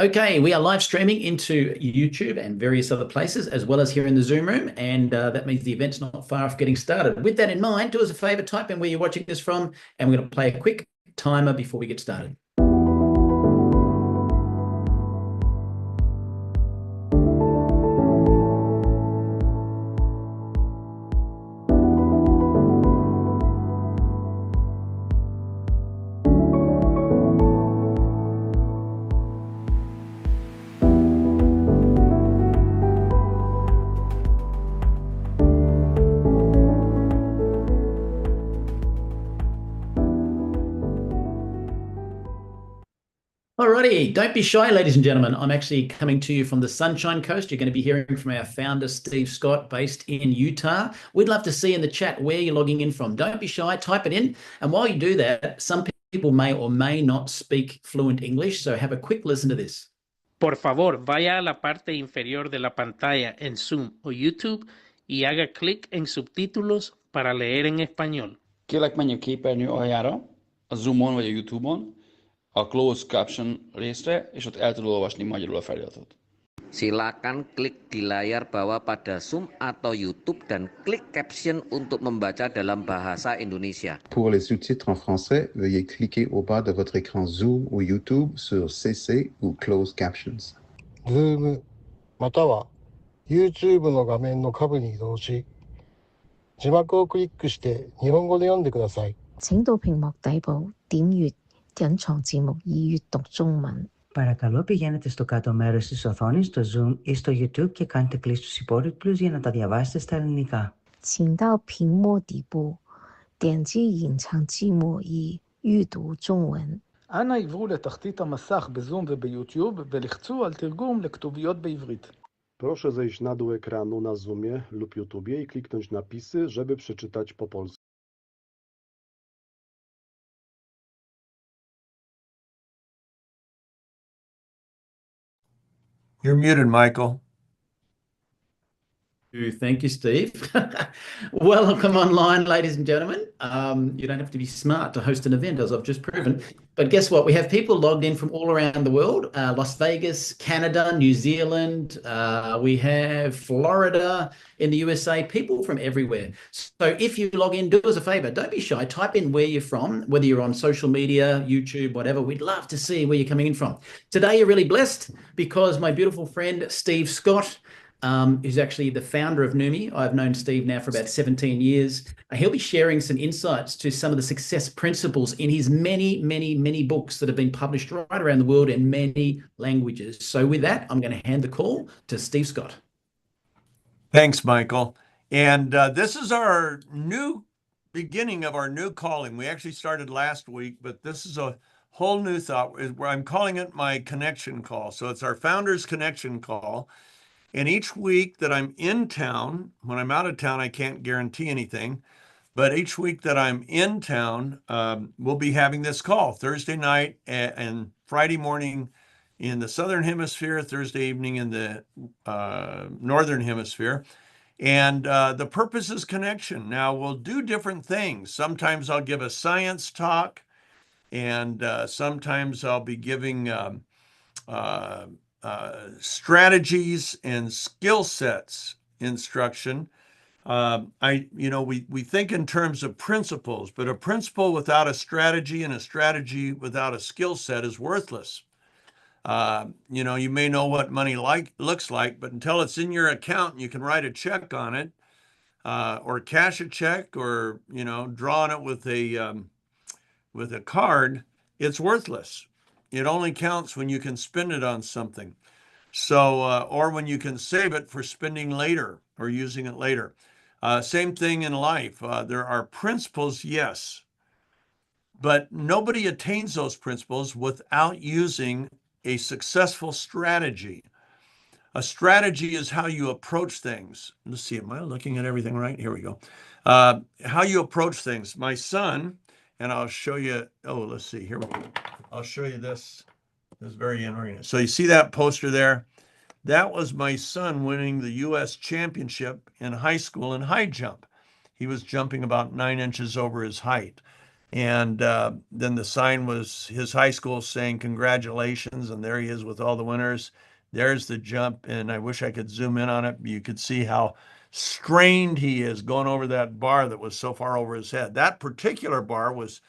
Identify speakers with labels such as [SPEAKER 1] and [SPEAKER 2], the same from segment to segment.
[SPEAKER 1] Okay, we are live streaming into YouTube and various other places, as well as here in the Zoom room, and that means the event's not far off getting started. With that in mind, do us a favor, type in where you're watching this from, and we're going to play a quick timer before we get started. Alrighty, don't be shy, ladies and gentlemen. I'm actually coming to you from the Sunshine Coast. You're going to be hearing from our founder, Steve Scott, based in Utah. We'd love to see in the chat where you're logging in from. Don't be shy, type it in. And while you do that, some people may or may not speak fluent English, so have a quick listen to this.
[SPEAKER 2] Por favor, vaya a la parte inferior de la pantalla en Zoom o YouTube y haga clic en subtítulos para leer en español.
[SPEAKER 3] Kérlek menj a képernyő aljára, a Zoomon vagy a YouTube-on, a Closed Caption részre, és ott el tudod olvasni magyarul a feliratot.
[SPEAKER 4] Silakan klik di layar bawah pada Zoom atau YouTube dan klik caption untuk membaca dalam bahasa Indonesia.
[SPEAKER 5] Pour les sous-titres en français, veuillez cliquer au bas de votre écran Zoom ou YouTube sur CC ou Closed Captions.
[SPEAKER 6] Zoom または YouTube の画面の下部に移動し、字幕をクリックして日本語で読んでください。
[SPEAKER 7] 請到屏幕底部點閱隱藏字幕以閱讀中文.
[SPEAKER 8] Παρακαλώ πηγαίνετε στο κάτω μέρος της οθόνης, στο Zoom ή στο YouTube και κάντε κλικ στους υπόλοιπους για να τα διαβάσετε στα ελληνικά.
[SPEAKER 7] 請到屏幕底部點擊隱藏字幕以閱讀中文.
[SPEAKER 9] אנא עברו לתחתית המסך בזום וביוטיוב ולחצו על תרגום לכתוביות בעברית.
[SPEAKER 10] Proszę zejść na dół ekranu na Zoomie lub YouTubie i kliknąć napisy, żeby przeczytać po polsku.
[SPEAKER 11] You're muted, Michael.
[SPEAKER 1] Thank you, Steve. Welcome online, ladies and gentlemen. You don't have to be smart to host an event, as I've just proven. But guess what? We have people logged in from all around the world. Las Vegas, Canada, New Zealand. We have Florida in the USA. People from everywhere. So if you log in, do us a favor. Don't be shy. Type in where you're from, whether you're on social media, YouTube, whatever. We'd love to see where you're coming in from. Today, you're really blessed because my beautiful friend, Steve Scott, who's actually the founder of Neumi. I've known Steve now for about 17 years. He'll be sharing some insights to some of the success principles in his many, many, many books that have been published right around the world in many languages. So with that, I'm going to hand the call to Steve Scott.
[SPEAKER 11] Thanks, Michael. And this is our new beginning of our new calling. We actually started last week, but this is a whole new thought where I'm calling it my connection call. So it's our founder's connection call. And each week that I'm in town, when I'm out of town, I can't guarantee anything. But each week that I'm in town, we'll be having this call Thursday night and Friday morning in the Southern Hemisphere, Thursday evening in the Northern Hemisphere. And the purpose is connection. Now, we'll do different things. Sometimes I'll give a science talk, and sometimes I'll be giving strategies and skill sets instruction. We think in terms of principles, but a principle without a strategy and a strategy without a skill set is worthless. You may know what money looks like, but until it's in your account and you can write a check on it, or cash a check, or draw on it with a card, it's worthless. It only counts when you can spend it on something. So, or when you can save it for spending later or using it later. Same thing in life. There are principles, yes, but nobody attains those principles without using a successful strategy. A strategy is how you approach things. Let's see, am I looking at everything right? Here we go. How you approach things. My son, and I'll show you, let's see, here we go. I'll show you this. This is very interesting. So you see that poster there? That was my son winning the U.S. championship in high school in high jump. He was jumping about 9 inches over his height. And then the sign was his high school saying congratulations, and there he is with all the winners. There's the jump, and I wish I could zoom in on it. You could see how strained he is going over that bar that was so far over his head. That particular bar was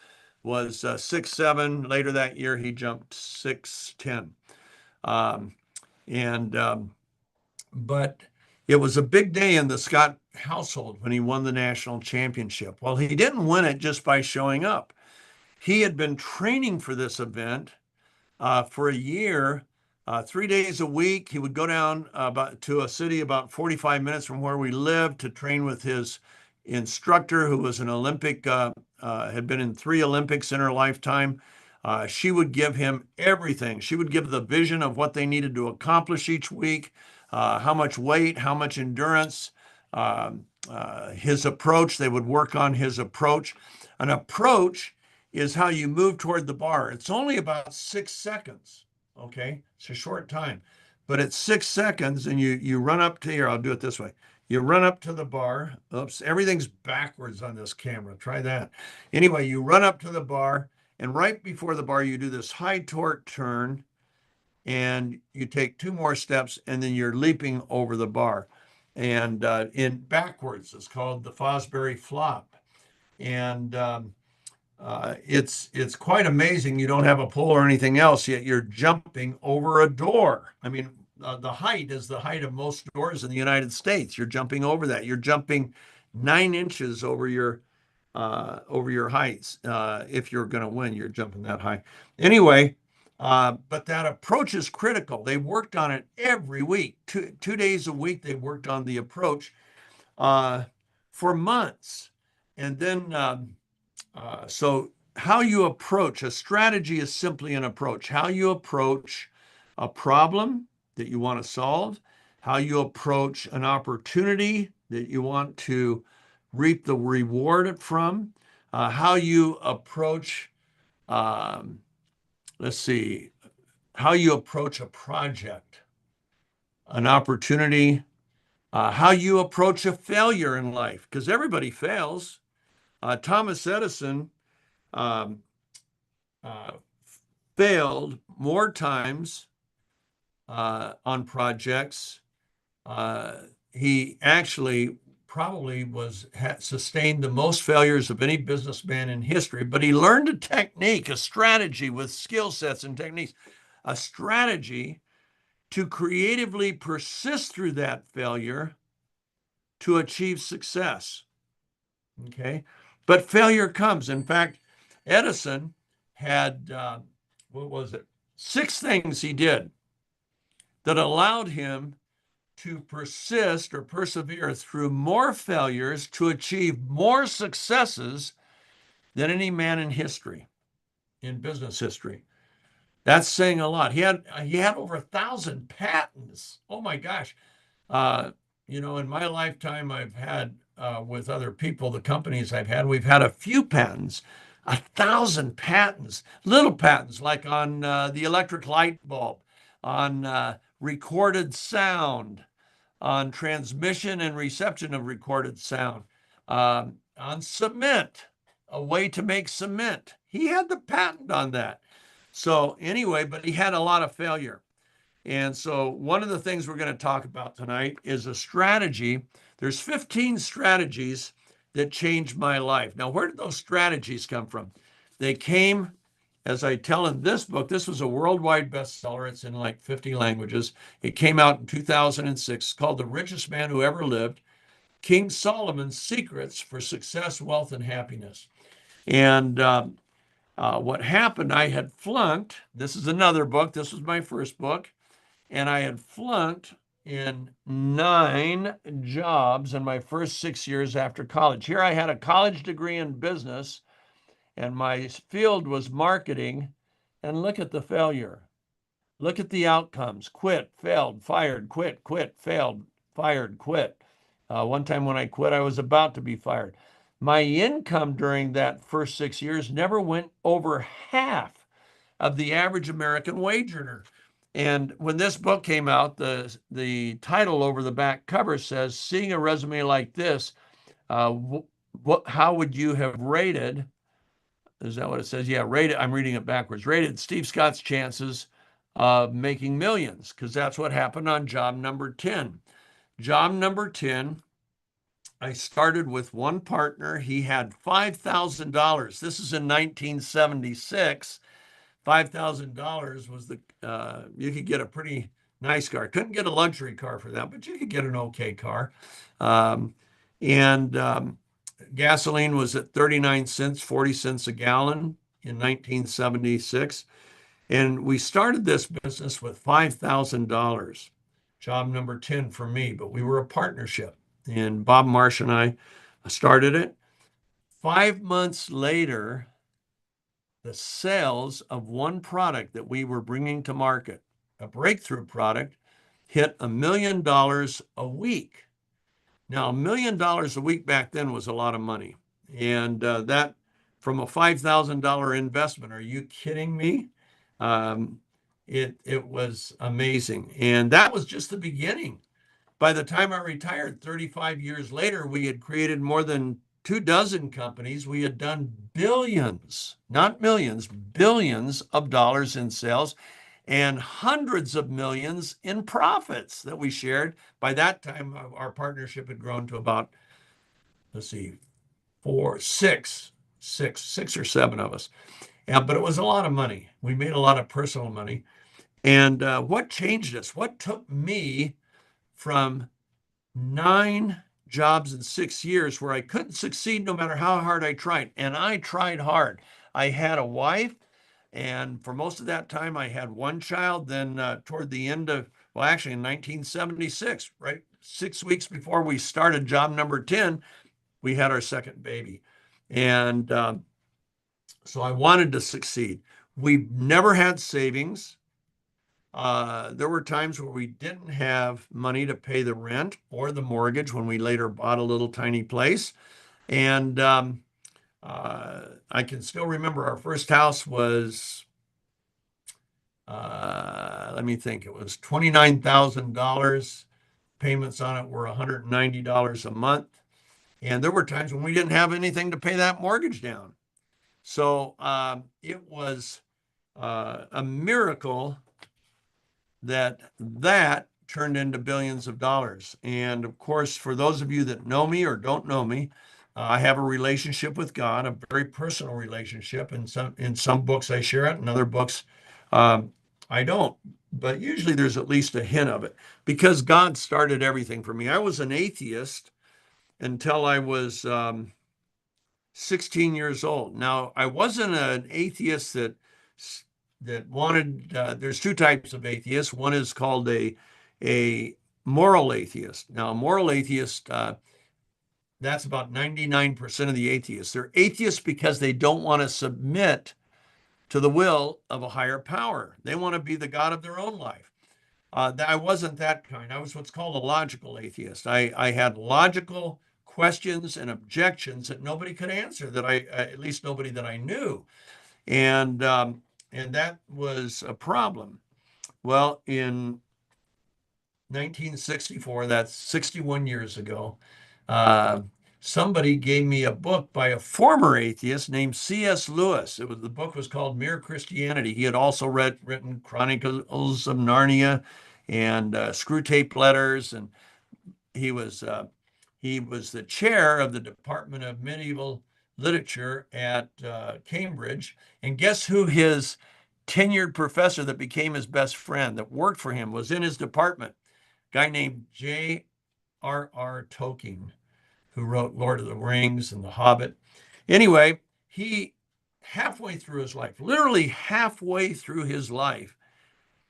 [SPEAKER 11] 6'7". Later that year, he jumped 6'10". Um, and but it was a big day in the Scott household when he won the national championship. Well, he didn't win it just by showing up. He had been training for this event for a year, 3 days a week. He would go down to a city about 45 minutes from where we lived to train with his instructor, who was an Olympic, had been in 3 Olympics in her lifetime. She would give him everything. She would give the vision of what they needed to accomplish each week, how much weight, how much endurance, his approach. They would work on his approach. An approach is how you move toward the bar. It's only about 6 seconds, okay? It's a short time, but it's 6 seconds, and you run up to here. I'll do it this way. You run up to the bar. Oops, everything's backwards on this camera. Try that. Anyway, you run up to the bar, and right before the bar, you do this high torque turn, and you take 2 more steps, and then you're leaping over the bar. And in backwards, it's called the Fosbury flop. And it's quite amazing. You don't have a pole or anything else, yet you're jumping over a door. I mean, the height is the height of most doors in the United States. You're jumping over that. You're jumping 9 inches over your heights. If you're going to win, you're jumping that high. Anyway, but that approach is critical. They worked on it every week. 2 days a week, they worked on the approach for months. And then so how you approach a strategy is simply an approach. How you approach a problem that you want to solve, how you approach an opportunity that you want to reap the reward from, how you approach, let's see, how you approach a project, an opportunity, how you approach a failure in life, because everybody fails. Thomas Edison failed more times on projects. He actually probably sustained the most failures of any businessman in history, but he learned a technique, a strategy with skill sets and techniques, a strategy to creatively persist through that failure to achieve success. Okay, but failure comes. In fact, Edison had, 6 things he did that allowed him to persist or persevere through more failures to achieve more successes than any man in history, in business history. That's saying a lot. He had over 1,000 patents. Oh my gosh. In my lifetime, I've had, with other people, the companies I've had, we've had a few patents, 1,000 patents, little patents like on the electric light bulb, on recorded sound, on transmission and reception of recorded sound, on cement, a way to make cement. He had the patent on that. So anyway, but he had a lot of failure. And so one of the things we're going to talk about tonight is a strategy. There's 15 strategies that changed my life. Now, where did those strategies come from? They came, as I tell in this book, this was a worldwide bestseller. It's in like 50 languages. It came out in 2006. It's called The Richest Man Who Ever Lived, King Solomon's Secrets for Success, Wealth, and Happiness. And what happened, I had flunked. This is another book. This was my first book. And I had flunked in 9 jobs in my first 6 years after college. Here I had a college degree in business, and my field was marketing. And look at the failure. Look at the outcomes. Quit, failed, fired, quit, failed, fired, quit. One time when I quit, I was about to be fired. My income during that first 6 years never went over half of the average American wage earner. And when this book came out, the title over the back cover says, "Seeing a resume like this, how would you have rated is that what it says? Yeah, rated. I'm reading it backwards. Rated Steve Scott's chances of making millions, because that's what happened on job number 10. Job number 10, I started with one partner. He had $5,000. This is in 1976. $5,000 was the, you could get a pretty nice car. Couldn't get a luxury car for that, but you could get an okay car. Gasoline was at 39 cents, 40 cents a gallon in 1976. And we started this business with $5,000. Job number 10 for me, but we were a partnership. And Bob Marsh and I started it. 5 months later, the sales of one product that we were bringing to market, a breakthrough product, hit $1 million a week. Now, $1 million a week back then was a lot of money. And that from a $5,000 investment, are you kidding me? It was amazing. And that was just the beginning. By the time I retired 35 years later, we had created more than 24 companies. We had done billions, not millions, billions of dollars in sales and hundreds of millions in profits that we shared. By that time, our partnership had grown to about, let's see, six or seven of us. But it was a lot of money. We made a lot of personal money. And what changed us? What took me from 9 jobs in 6 years where I couldn't succeed no matter how hard I tried. And I tried hard. I had a wife, and for most of that time, I had one child. Then toward the end of, well, actually in 1976, right, 6 weeks before we started job number 10, we had our second baby. And so I wanted to succeed. We never had savings. There were times where we didn't have money to pay the rent or the mortgage when we later bought a little tiny place. And I can still remember our first house was, let me think, it was $29,000. Payments on it were $190 a month. And there were times when we didn't have anything to pay that mortgage down. So it was a miracle that turned into billions of dollars. And of course, for those of you that know me or don't know me, I have a relationship with God, a very personal relationship. In some books I share it, in other books I don't. But usually there's at least a hint of it, because God started everything for me. I was an atheist until I was 16 years old. Now, I wasn't an atheist that wanted, there's two types of atheists. One is called a moral atheist. Now, a moral atheist, that's about 99% of the atheists. They're atheists because they don't want to submit to the will of a higher power. They want to be the God of their own life. I wasn't that kind. I was what's called a logical atheist. I had logical questions and objections that nobody could answer, at least nobody that I knew. And that was a problem. Well, in 1964, that's 61 years ago, somebody gave me a book by a former atheist named C.S. Lewis. The book was called Mere Christianity. He had also written Chronicles of Narnia and Screwtape Letters, and he was the chair of the Department of Medieval Literature at Cambridge. And guess who his tenured professor that became his best friend, that worked for him, was in his department? A guy named J.R.R. Tolkien, who wrote Lord of the Rings and The Hobbit. Anyway, he, halfway through his life, literally halfway through his life,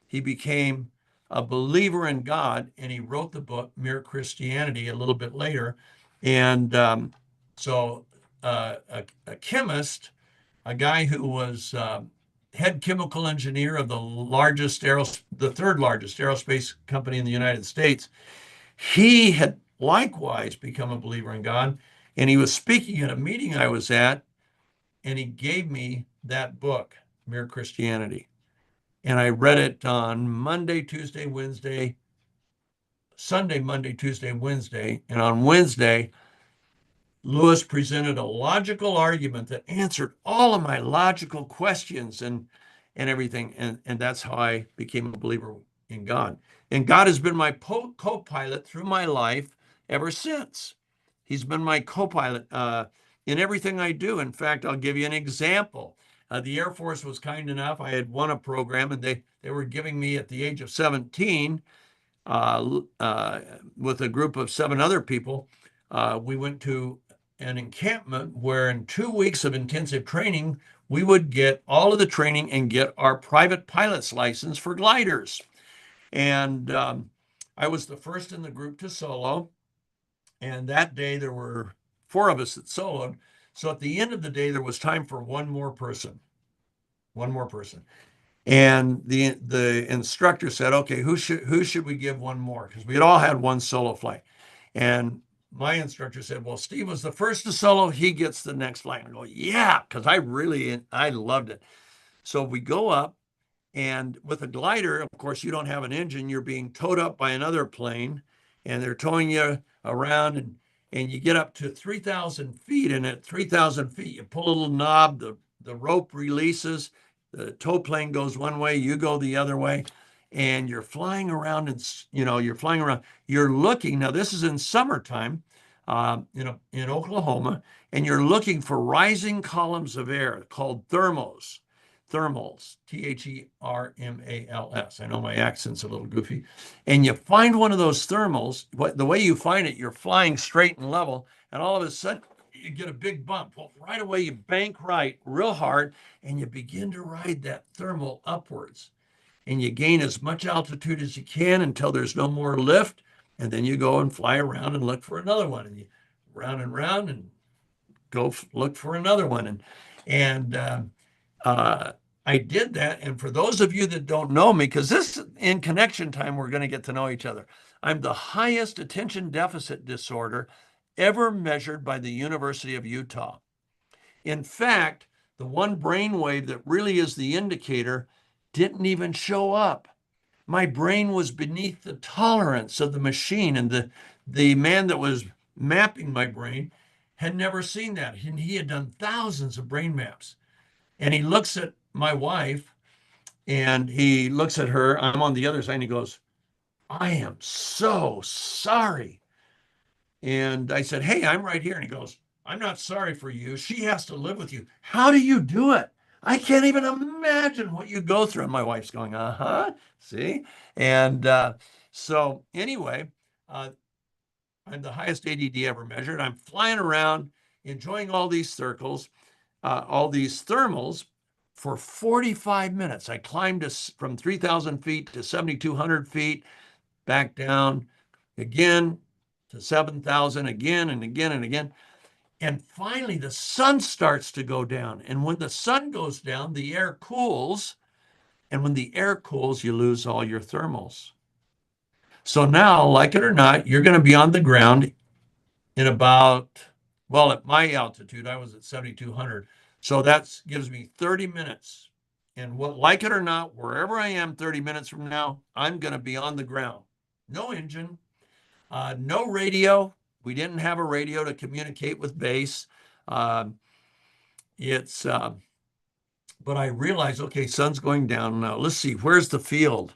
[SPEAKER 11] he became a believer in God, and he wrote the book Mere Christianity a little bit later. And so a chemist, a guy who was head chemical engineer of the third largest aerospace company in the United States, he had likewise become a believer in God. And he was speaking at a meeting I was at, and he gave me that book, Mere Christianity. And I read it on Monday, Tuesday, Wednesday, Sunday, Monday, Tuesday, Wednesday. And on Wednesday, Lewis presented a logical argument that answered all of my logical questions and everything. And that's how I became a believer in God. And God has been my co-pilot through my life ever since. He's been my co-pilot in everything I do. In fact, I'll give you an example. The Air Force was kind enough. I had won a program, and they were giving me at the age of 17 with a group of 7 other people. We went to an encampment where in 2 weeks of intensive training, we would get all of the training and get our private pilot's license for gliders. And I was the first in the group to solo. And that day there were 4 of us that soloed. So at the end of the day, there was time for one more person. And the instructor said, okay, who should we give one more? Because we had all had one solo flight. And my instructor said, well, Steve was the first to solo. He gets the next flight. I go, yeah, because I loved it. So we go up, and with a glider, of course, you don't have an engine. You're being towed up by another plane, and they're towing you around, and you get up to 3,000 feet. And at 3,000 feet, you pull a little knob, the rope releases, the tow plane goes one way, you go the other way, and you're flying around, and you're flying around. You're looking, now this is in summertime, in Oklahoma, and you're looking for rising columns of air called thermals, T-H-E-R-M-A-L-S. I know my accent's a little goofy. And you find one of those thermals, the way you find it, you're flying straight and level, and all of a sudden you get a big bump. Well, right away you bank right real hard, and you begin to ride that thermal upwards. And you gain as much altitude as you can until there's no more lift, and then you go and fly around and look for another one, and you round and round and go look for another one. And I did that. And for those of you that don't know me, because this in connection time, we're going to get to know each other. I'm the highest attention deficit disorder ever measured by the University of Utah. In fact, the one brainwave that really is the indicator didn't even show up. My brain was beneath the tolerance of the machine, and the man that was mapping my brain had never seen that. And he had done thousands of brain maps. And he looks at my wife, and he looks at her. I'm on the other side, and he goes, I am so sorry. And I said, hey, I'm right here. And he goes, I'm not sorry for you. She has to live with you. How do you do it? I can't even imagine what you go through. And my wife's going, see? And so anyway, I'm the highest ADD ever measured. I'm flying around, enjoying all these circles, all these thermals for 45 minutes. I climbed from 3,000 feet to 7,200 feet, back down again to 7,000, again and again and again. And finally, the sun starts to go down. And when the sun goes down, the air cools. And when the air cools, you lose all your thermals. So now, like it or not, you're going to be on the ground in about, well, at my altitude, I was at 7,200. So that gives me 30 minutes. And like it or not, wherever I am 30 minutes from now, I'm going to be on the ground. No engine, no radio. We didn't have a radio to communicate with base. But I realized, okay, sun's going down now. Let's see, where's the field?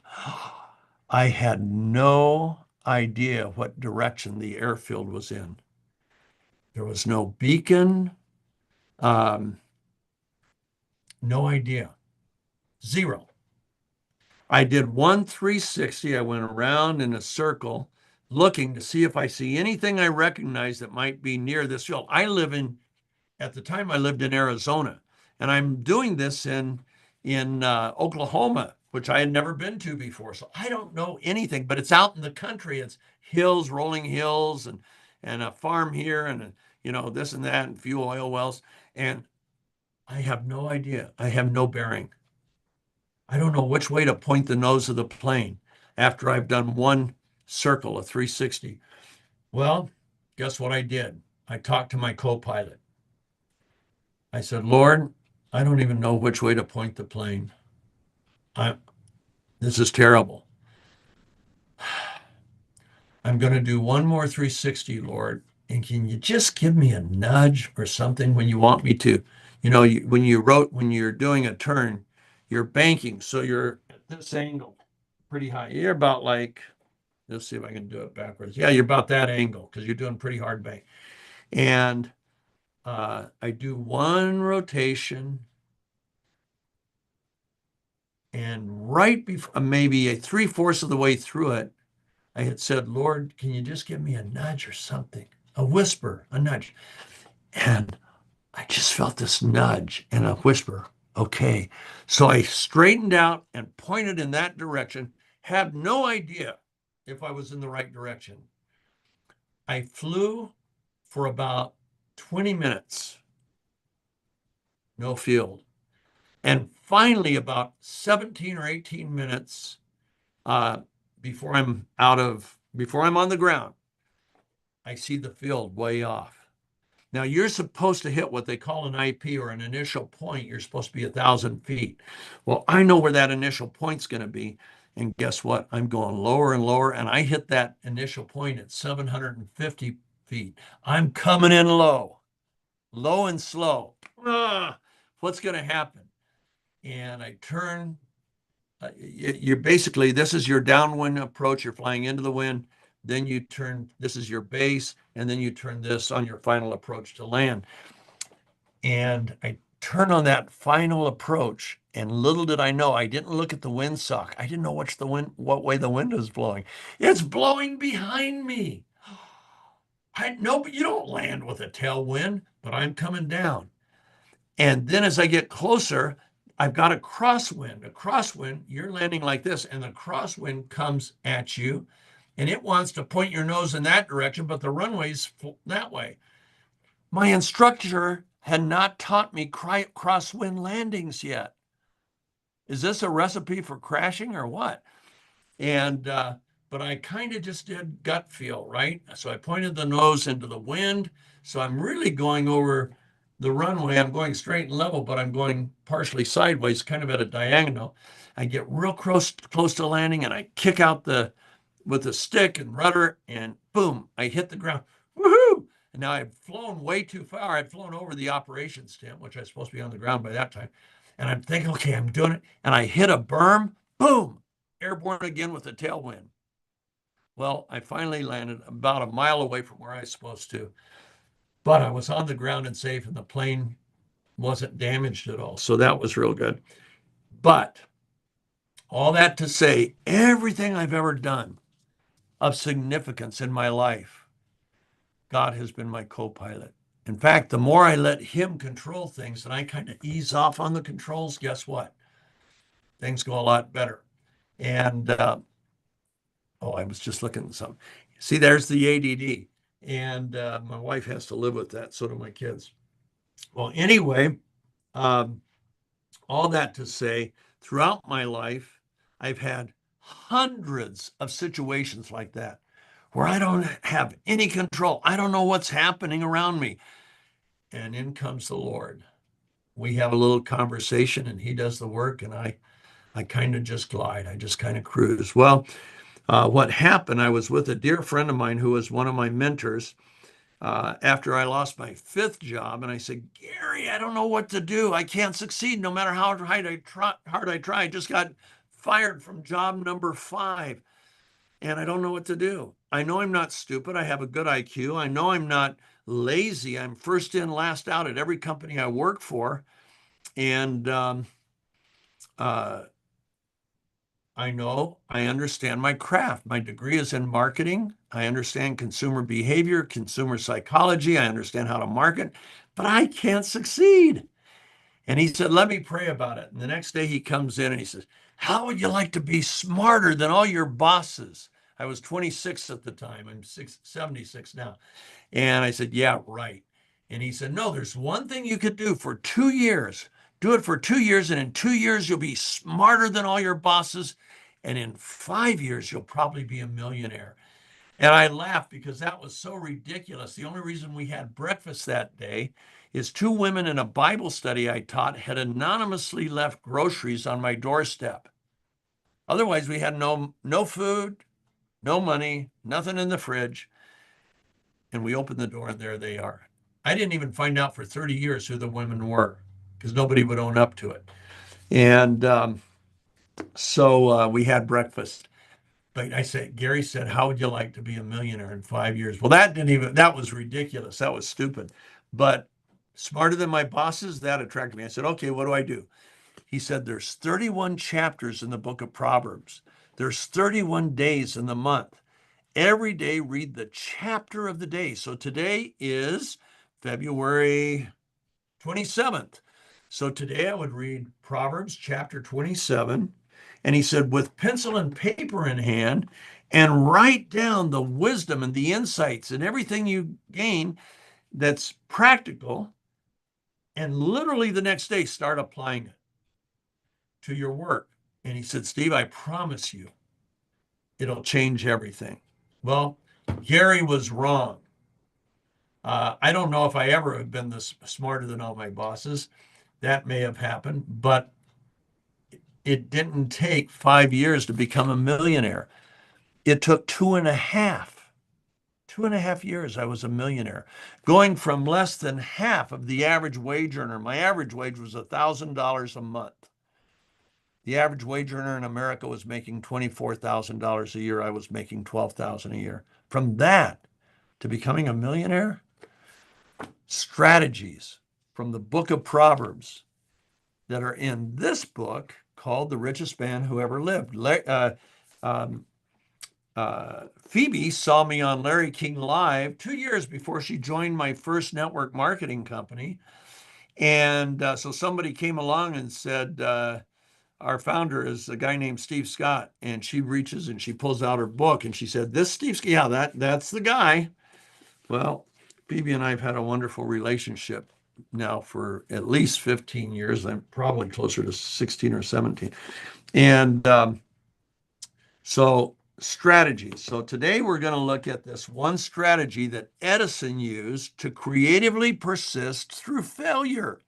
[SPEAKER 11] I had no idea what direction the airfield was in. There was no beacon, no idea, zero. I did one 360. I went around in a circle looking to see if I see anything I recognize that might be near this field. At the time I lived in Arizona, and I'm doing this in Oklahoma, which I had never been to before. So I don't know anything, but it's out in the country. It's hills, rolling hills, and a farm here, and this and that, and few oil wells. And I have no idea. I have no bearing. I don't know which way to point the nose of the plane after I've done one circle, a 360. Well, guess what I did? I talked to my co-pilot. I said, Lord, I don't even know which way to point the plane. This is terrible. I'm going to do one more 360, Lord, And can you just give me a nudge or something when you want me to? When you're doing a turn, you're banking. So you're at this angle pretty high. You're about like, let's see if I can do it backwards. Yeah, you're about that angle because you're doing pretty hard bank. And I do one rotation. And right before, maybe a 3/4 of the way through it, I had said, Lord, can you just give me a nudge or something? A whisper, a nudge. And I just felt this nudge and a whisper. Okay. So I straightened out and pointed in that direction, had no idea if I was in the right direction. I flew for about 20 minutes, no field. And finally, about 17 or 18 minutes before I'm on the ground, I see the field way off. Now, you're supposed to hit what they call an IP or an initial point. You're supposed to be 1,000 feet. Well, I know where that initial point's going to be. And guess what? I'm going lower and lower, and I hit that initial point at 750 feet. I'm coming in low and slow. What's going to happen? And I turn. You're basically, this is your downwind approach. You're flying into the wind. Then you turn, this is your base, and then you turn this on your final approach to land. And I turn on that final approach, and little did I know, I didn't look at the windsock. I didn't know what way the wind was blowing. It's blowing behind me. No, but you don't land with a tailwind, but I'm coming down. And then as I get closer, I've got a crosswind. A crosswind, you're landing like this, and the crosswind comes at you, and it wants to point your nose in that direction, but the runway's that way. My instructor had not taught me crosswind landings yet. Is this a recipe for crashing or what? And but I kind of just did gut feel, right? So I pointed the nose into the wind. So I'm really going over the runway. I'm going straight and level, but I'm going partially sideways, kind of at a diagonal. I get real close to landing, and I kick out with the stick and rudder, and boom, I hit the ground. Woohoo! And now I'd flown way too far. I'd flown over the operations tent, which I was supposed to be on the ground by that time. And I'm thinking, okay, I'm doing it. And I hit a berm, boom, airborne again with a tailwind. Well, I finally landed about a mile away from where I was supposed to, but I was on the ground and safe, and the plane wasn't damaged at all. So that was real good. But all that to say, everything I've ever done of significance in my life, God has been my co-pilot. In fact, the more I let him control things and I kind of ease off on the controls, guess what? Things go a lot better. And, I was just looking at something. See, there's the ADD. And my wife has to live with that. So do my kids. Well, anyway, all that to say, throughout my life, I've had hundreds of situations like that where I don't have any control. I don't know what's happening around me. And in comes the Lord. We have a little conversation, and he does the work, and I kind of just glide. I just kind of cruise. Well, what happened, I was with a dear friend of mine who was one of my mentors after I lost my 5th job. And I said, Gary, I don't know what to do. I can't succeed no matter how hard I try. I just got fired from job number 5. And I don't know what to do. I know I'm not stupid. I have a good IQ. I know I'm not lazy. I'm first in, last out at every company I work for. And I know I understand my craft. My degree is in marketing. I understand consumer behavior, consumer psychology. I understand how to market, but I can't succeed. And he said, let me pray about it. And the next day he comes in and he says, how would you like to be smarter than all your bosses? I was 26 at the time. I'm 76 now. And I said, yeah, right. And he said, no, there's one thing you could do for 2 years. Do it for 2 years. And in 2 years, you'll be smarter than all your bosses. And in 5 years, you'll probably be a millionaire. And I laughed because that was so ridiculous. The only reason we had breakfast that day is 2 women in a Bible study I taught had anonymously left groceries on my doorstep. Otherwise, we had no food, no money, nothing in the fridge. and we opened the door and there they are. I didn't even find out for 30 years who the women were because nobody would own up to it. And so we had breakfast. But I said, Gary said, how would you like to be a millionaire in 5 years? Well, that was ridiculous. That was stupid. But smarter than my bosses, that attracted me. I said, okay, what do I do? He said, there's 31 chapters in the book of Proverbs. There's 31 days in the month. Every day, read the chapter of the day. So today is February 27th. So today I would read Proverbs chapter 27. And he said, with pencil and paper in hand, and write down the wisdom and the insights and everything you gain that's practical. And literally the next day, start applying it to your work. And he said, Steve, I promise you, it'll change everything. Well, Gary was wrong. I don't know if I ever have been this smarter than all my bosses. That may have happened, but it didn't take 5 years to become a millionaire. It took 2.5 years. I was a millionaire, going from less than half of the average wage earner. My average wage was $1,000 a month. The average wage earner in America was making $24,000 a year. I was making $12,000 a year. From that to becoming a millionaire, strategies from the book of Proverbs that are in this book called The Richest Man Who Ever Lived. Phoebe saw me on Larry King Live 2 years before she joined my first network marketing company. And so somebody came along and said, our founder is a guy named Steve Scott. And she reaches and she pulls out her book and she said, this Steve Scott, yeah, that's the guy. Well, Phoebe and I have had a wonderful relationship now for at least 15 years. I'm probably closer to 16 or 17. And so strategies. So today we're going to look at this one strategy that Edison used to creatively persist through failure.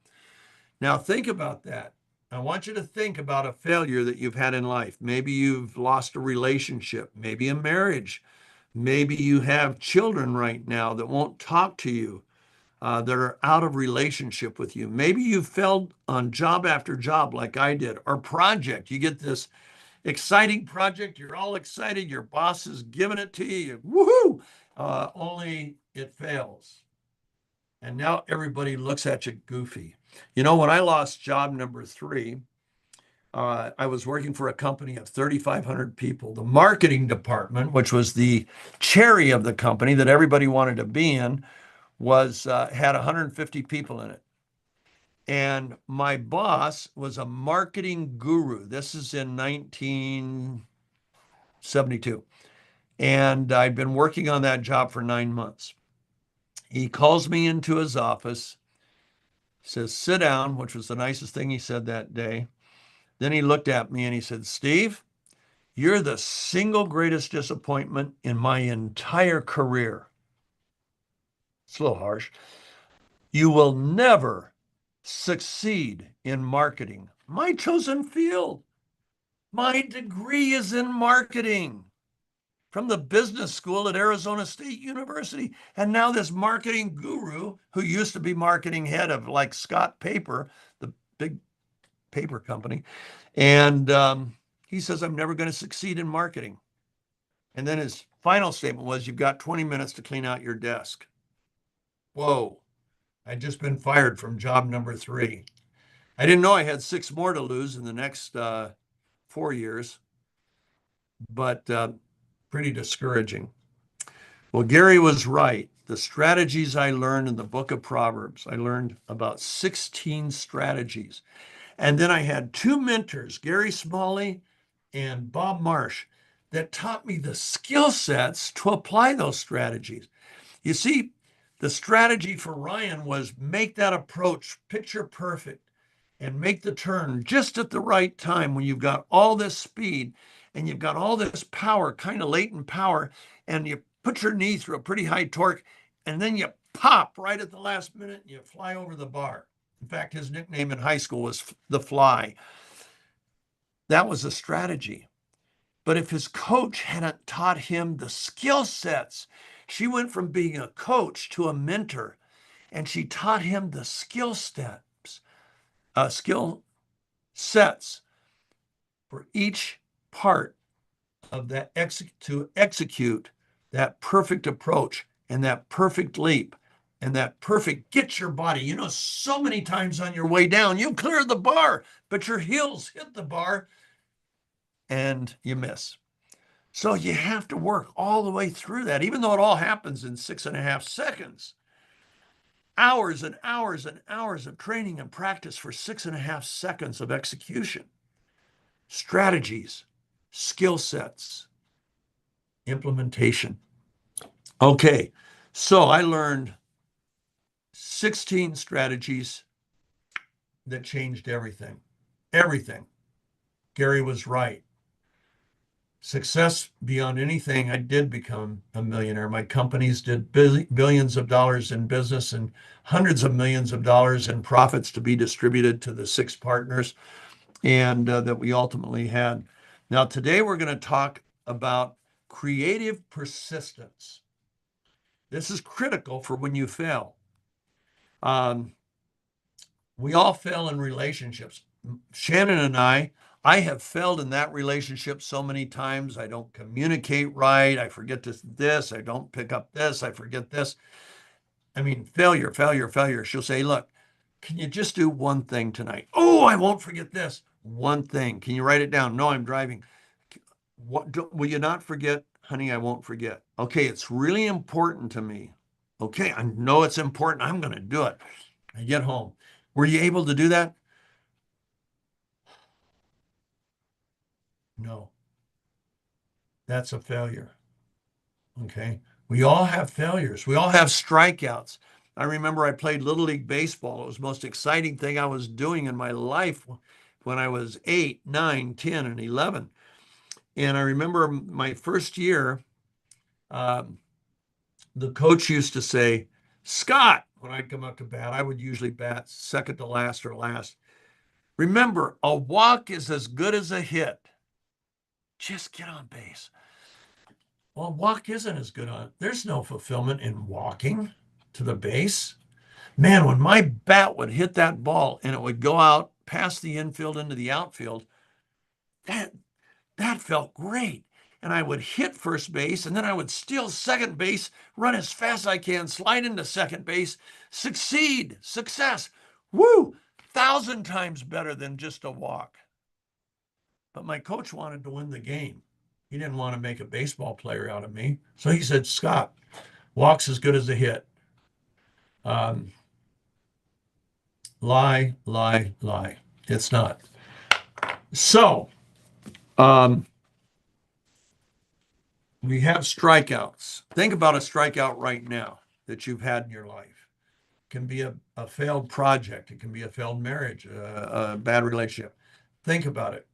[SPEAKER 11] Now think about that. I want you to think about a failure that you've had in life. Maybe you've lost a relationship, maybe a marriage. Maybe you have children right now that won't talk to you, that are out of relationship with you. Maybe you've failed on job after job like I did, or project. You get this exciting project, you're all excited, your boss is giving it to you, woohoo, only it fails. And now everybody looks at you goofy. You know, when I lost job number 3, I was working for a company of 3,500 people. The marketing department, which was the cherry of the company that everybody wanted to be in, had 150 people in it. And my boss was a marketing guru. This is in 1972. And I'd been working on that job for 9 months. He calls me into his office, says, sit down, which was the nicest thing he said that day. Then he looked at me and he said, Steve, you're the single greatest disappointment in my entire career. It's a little harsh. You will never succeed in marketing. My chosen field. My degree is in marketing from the business school at Arizona State University. And now this marketing guru, who used to be marketing head of like Scott Paper, the big paper company. And he says, I'm never going to succeed in marketing. And then his final statement was, you've got 20 minutes to clean out your desk. Whoa. I'd just been fired from job number 3. I didn't know I had 6 more to lose in the next 4 years, but pretty discouraging. Well, Gary was right. The strategies I learned in the book of Proverbs, I learned about 16 strategies. And then I had 2 mentors, Gary Smalley and Bob Marsh, that taught me the skill sets to apply those strategies. You see, the strategy for Ryan was make that approach picture perfect and make the turn just at the right time when you've got all this speed and you've got all this power, kind of latent power, and you put your knee through a pretty high torque, and then you pop right at the last minute and you fly over the bar. In fact, his nickname in high school was the Fly. That was a strategy. But if his coach hadn't taught him the skill sets She went from being a coach to a mentor, and she taught him the skill sets for each part of that to execute that perfect approach and that perfect leap and that perfect get your body. You know, so many times on your way down, you clear the bar, but your heels hit the bar and you miss. So you have to work all the way through that, even though it all happens in 6.5 seconds. Hours and hours and hours of training and practice for 6.5 seconds of execution. Strategies, skill sets, implementation. Okay, so I learned 16 strategies that changed everything. Everything. Gary was right. Success beyond anything. I did become a millionaire. My companies did billions of dollars in business and hundreds of millions of dollars in profits to be distributed to the 6 partners and that we ultimately had. Now, today we're going to talk about creative persistence. This is critical for when you fail. We all fail in relationships. Shannon and I have failed in that relationship so many times. I don't communicate right. I forget this. I don't pick up this. I forget this. I mean, failure, failure, failure. She'll say, look, can you just do one thing tonight? Oh, I won't forget this. One thing. Can you write it down? No, I'm driving. Will you not forget? Honey, I won't forget. Okay, it's really important to me. Okay, I know it's important. I'm going to do it. I get home. Were you able to do that? No. That's a failure. Okay. We all have failures. We all have strikeouts. I remember I played Little League Baseball. It was the most exciting thing I was doing in my life when I was 8, 9, 10, and 11. And I remember my first year, the coach used to say, Scott, when I'd come up to bat, I would usually bat second to last or last. Remember, a walk is as good as a hit. Just get on base. Well, walk isn't as good on. There's no fulfillment in walking to the base. Man, when my bat would hit that ball and it would go out past the infield into the outfield, that felt great. And I would hit first base, and then I would steal second base, run as fast as I can, slide into second base, succeed, success. Woo! 1,000 times better than just a walk. But my coach wanted to win the game. He didn't want to make a baseball player out of me. So he said, Scott, walk's as good as a hit. Lie, lie, lie. It's not. So we have strikeouts. Think about a strikeout right now that you've had in your life. It can be a failed project. It can be a failed marriage, a bad relationship. Think about it.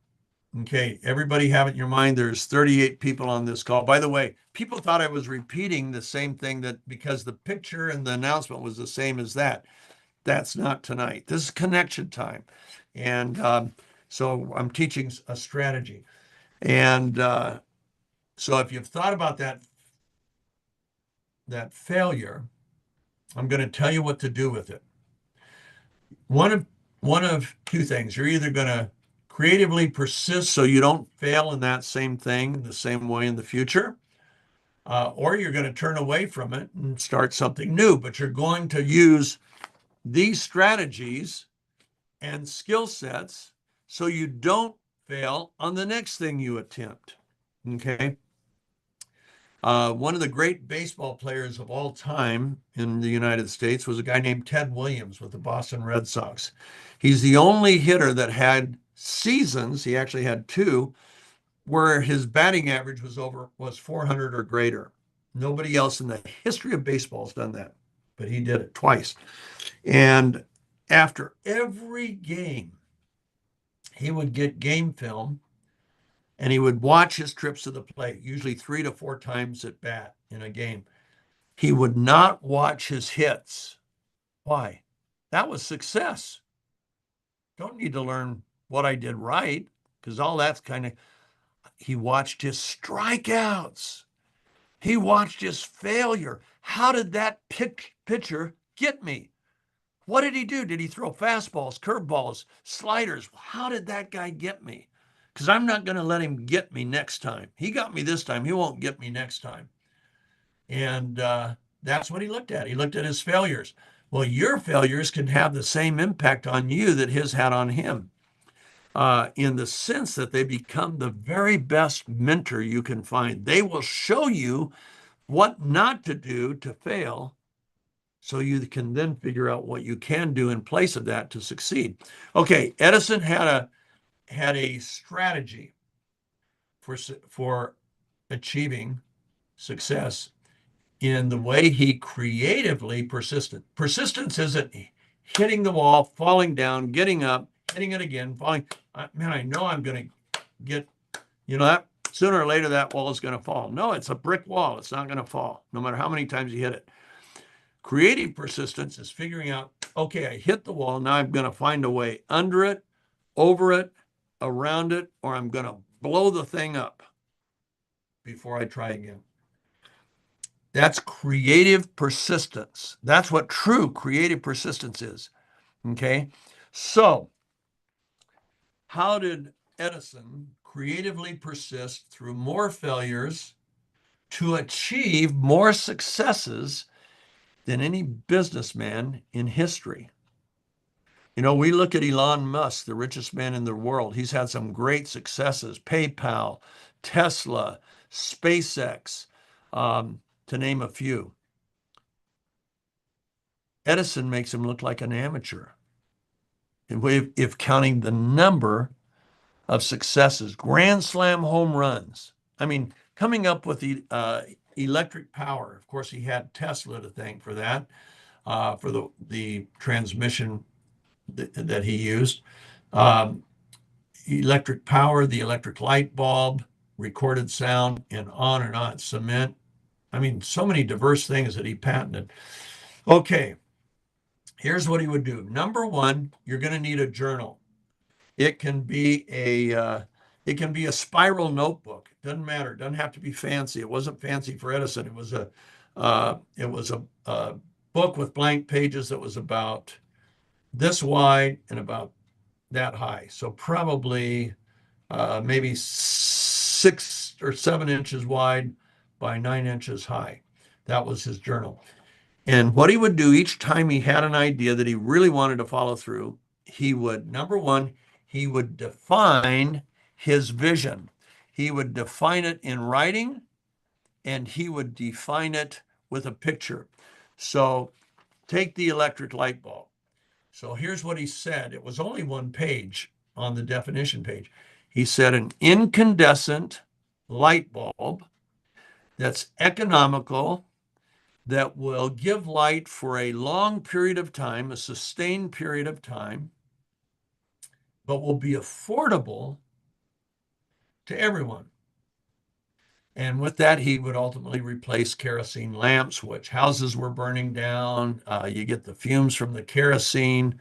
[SPEAKER 11] Okay, everybody have it in your mind. There's 38 people on this call. By the way, people thought I was repeating the same thing that because the picture and the announcement was the same as that. That's not tonight. This is connection time. And so I'm teaching a strategy. And so if you've thought about that failure, I'm going to tell you what to do with it. One of 2 things. You're either going to creatively persist so you don't fail in that same thing the same way in the future, or you're going to turn away from it and start something new. But you're going to use these strategies and skill sets so you don't fail on the next thing you attempt. Okay. One of the great baseball players of all time in the United States was a guy named Ted Williams with the Boston Red Sox. He's the only hitter that had seasons, he actually had 2, where his batting average was 400 or greater. Nobody else in the history of baseball has done that, but he did it twice. And after every game, he would get game film and he would watch his trips to the plate, usually 3 to 4 times at bat in a game. He would not watch his hits. Why? That was success. Don't need to learn what I did right, because all that's he watched his strikeouts. He watched his failure. How did that pitcher get me? What did he do? Did he throw fastballs, curveballs, sliders? How did that guy get me? Because I'm not going to let him get me next time. He got me this time. He won't get me next time. And that's what he looked at. He looked at his failures. Well, your failures can have the same impact on you that his had on him, in the sense that they become the very best mentor you can find. They will show you what not to do to fail, so you can then figure out what you can do in place of that to succeed. Okay, Edison had a strategy for achieving success in the way he creatively persisted. Persistence isn't hitting the wall, falling down, getting up, hitting it again, falling. Man, I know I'm going to get, that sooner or later that wall is going to fall. No, it's a brick wall. It's not going to fall, no matter how many times you hit it. Creative persistence is figuring out, okay, I hit the wall. Now I'm going to find a way under it, over it, around it, or I'm going to blow the thing up before I try again. That's creative persistence. That's what true creative persistence is. Okay. So how did Edison creatively persist through more failures to achieve more successes than any businessman in history? We look at Elon Musk, the richest man in the world. He's had some great successes: PayPal, Tesla, SpaceX, to name a few. Edison makes him look like an amateur, if counting the number of successes, grand slam home runs. I mean, coming up with the electric power. Of course, he had Tesla to thank for that, for the transmission that he used. Electric power, the electric light bulb, recorded sound, and on. Cement. I mean, so many diverse things that he patented. Okay, here's what he would do. Number one, you're going to need a journal. It can be a spiral notebook. It doesn't matter. It doesn't have to be fancy. It wasn't fancy for Edison. It was a book with blank pages that was about this wide and about that high. So probably maybe 6 or 7 inches wide by 9 inches high. That was his journal. And what he would do each time he had an idea that he really wanted to follow through, he would, number one, he would define his vision. He would define it in writing, and he would define it with a picture. So take the electric light bulb. So here's what he said. It was only one page on the definition page. He said an incandescent light bulb that's economical, that will give light for a long period of time, a sustained period of time, but will be affordable to everyone. And with that, he would ultimately replace kerosene lamps, which houses were burning down. You get the fumes from the kerosene.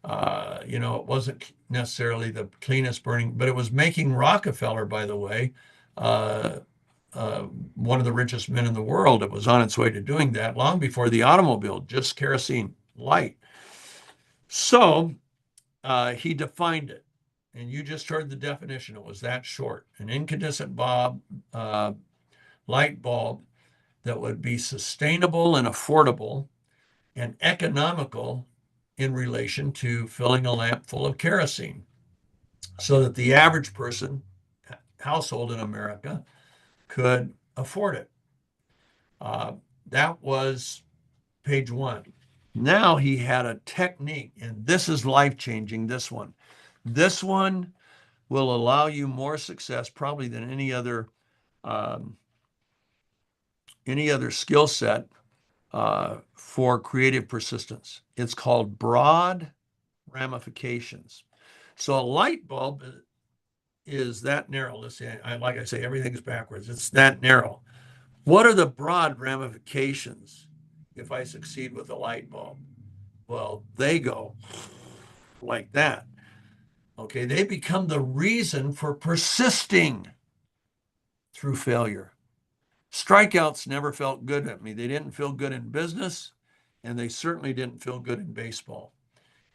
[SPEAKER 11] It wasn't necessarily the cleanest burning, but it was making Rockefeller, by the way, one of the richest men in the world. It was on its way to doing that long before the automobile, just kerosene light. So he defined it, and you just heard the definition. It was that short: an incandescent light bulb that would be sustainable and affordable and economical in relation to filling a lamp full of kerosene, so that the average person, household in America, could afford it. That was page one. Now he had a technique, and this is life-changing, this one. This one will allow you more success probably than any other skill set for creative persistence. It's called broad ramifications. So a light bulb is that narrow. Let's say, like I say, everything's backwards. It's that narrow. What are the broad ramifications if I succeed with a light bulb? Well, they go like that. Okay, they become the reason for persisting through failure. Strikeouts never felt good at me. They didn't feel good in business, and they certainly didn't feel good in baseball.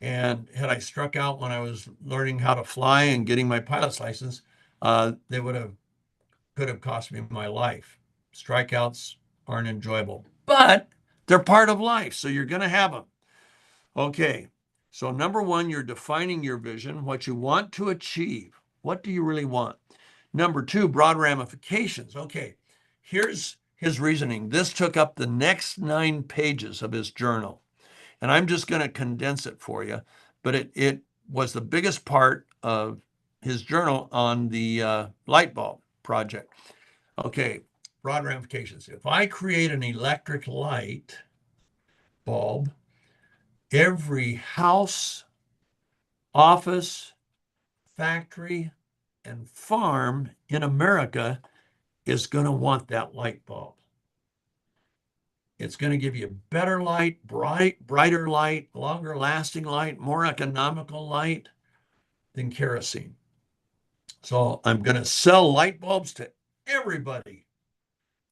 [SPEAKER 11] And had I struck out when I was learning how to fly and getting my pilot's license, they could have cost me my life. Strikeouts aren't enjoyable, but they're part of life, so you're going to have them. Okay, so number one, you're defining your vision, what you want to achieve. What do you really want? Number two, broad ramifications. Okay, here's his reasoning. This took up the next 9 pages of his journal, and I'm just going to condense it for you, but it was the biggest part of his journal on the light bulb project. Okay, broad ramifications. If I create an electric light bulb, every house, office, factory, and farm in America is going to want that light bulb. It's going to give you better light, brighter light, longer lasting light, more economical light than kerosene. So I'm going to sell light bulbs to everybody,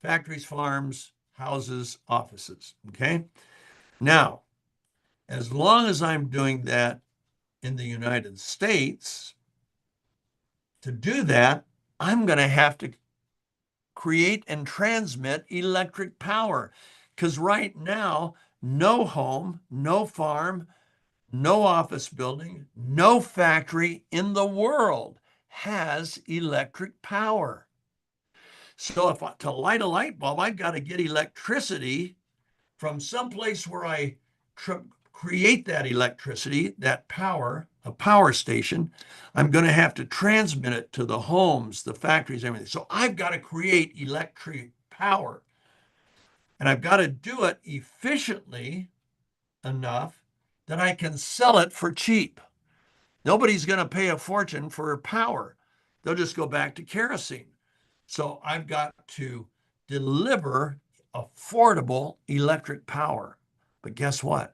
[SPEAKER 11] factories, farms, houses, offices. Okay. Now, as long as I'm doing that in the United States, to do that, I'm going to have to create and transmit electric power. Because right now, no home, no farm, no office building, no factory in the world has electric power. So to light a light bulb, I've got to get electricity from someplace where I create that electricity, that power, a power station. I'm going to have to transmit it to the homes, the factories, everything. So I've got to create electric power. And I've got to do it efficiently enough that I can sell it for cheap. Nobody's going to pay a fortune for power. They'll just go back to kerosene. So I've got to deliver affordable electric power. But guess what?